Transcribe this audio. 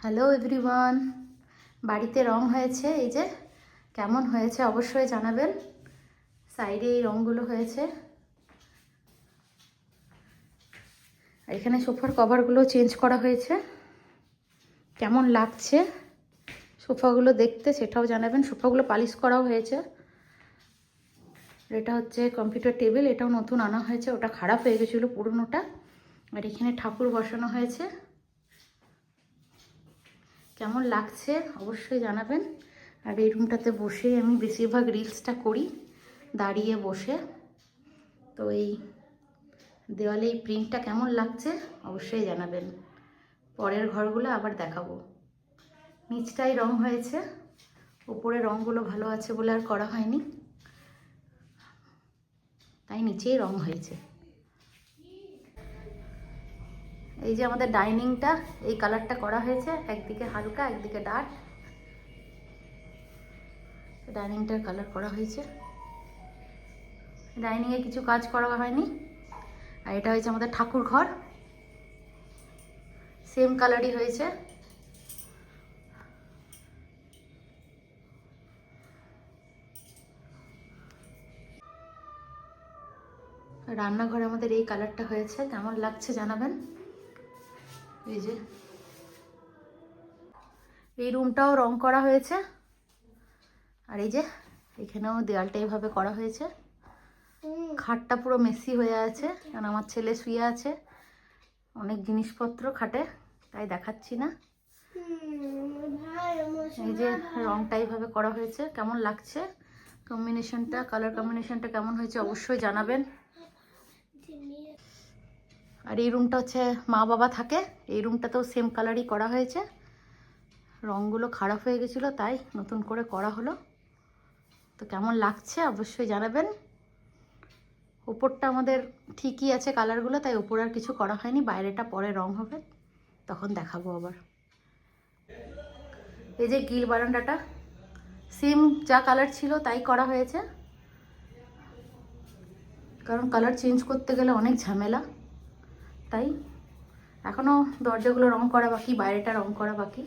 Hello everyone, বাড়িতে রং হয়েছে। এই যে কেমন হয়েছে অবশ্যই জানাবেন। সাইডে এই রঙগুলো হয়েছে। আর এখানে সোফার কভারগুলো চেঞ্জ করা হয়েছে। কেমন লাগছে সোফাগুলো দেখতে সেটাও জানাবেন। সোফাগুলো পালিশ করাও হয়েছে। এটা হচ্ছে কম্পিউটার টেবিল, এটাও নতুন আনা হয়েছে, ওটা খারাপ হয়ে গেছিলো পুরনোটা। আর এখানে ঠাকুর বসানো হয়েছে। কেমন লাগছে অবশ্যই জানাবেন। আর এই রুমটাতে বসে আমি বেশিরভাগ রিলসটা করি দাঁড়িয়ে বসে। তো এই দেওয়ালে এই প্রিন্টটা কেমন লাগছে অবশ্যই জানাবেন। পরের ঘরগুলো আবার দেখাবো। নিচটাই রং হয়েছে, উপরে রঙগুলো ভালো আছে বলে আর করা হয়নি, তাই নিচেই রং হয়েছে। এই যে আমাদের ডাইনিংটা, এই কালারটা করা হয়েছে, একদিকে হালকা একদিকে ডার্ক। ডাইনিংটার কালার করা হয়েছে। ডাইনিংয়ে কিছু কাজ করা হয়নি। আর এটা হয়েছে আমাদের ঠাকুর ঘর, সেম কালারই হয়েছে। রান্নাঘরে আমাদের এই কালারটা হয়েছে, কেমন লাগছে জানাবেন। এই যে এই রুমটাও রং করা হয়েছে। আর এই যে এখানেও দেওয়ালটা এইভাবে করা হয়েছে। খাটটা পুরো মেসি হয়ে আছে, কারণ আমার ছেলে শুয়ে আছে, অনেক জিনিসপত্র খাটে, তাই দেখাচ্ছি না। এই যে রংটা এইভাবে করা হয়েছে, কেমন লাগছে কম্বিনেশনটা, কালার কম্বিনেশনটা কেমন হয়েছে অবশ্যই জানাবেন। আর এই রুমটা হচ্ছে মা বাবা থাকে, এই রুমটাতেও সেম কালারই করা হয়েছে। রঙগুলো খারাপ হয়ে গেছিলো তাই নতুন করে করা হলো। তো কেমন লাগছে অবশ্যই জানাবেন। ওপরটা আমাদের ঠিকই আছে কালারগুলো, তাই ওপর আর কিছু করা হয়নি, বাইরেটা পরে রং হবে তখন দেখাবো আবার। এই যে গ্রিল বারান্দাটা সেম যা কালার ছিল তাই করা হয়েছে, কারণ কালার চেঞ্জ করতে গেলে অনেক ঝামেলা, তাই এখনও দরজাগুলো রং করা বাকি, বাইরেটা রং করা বাকি।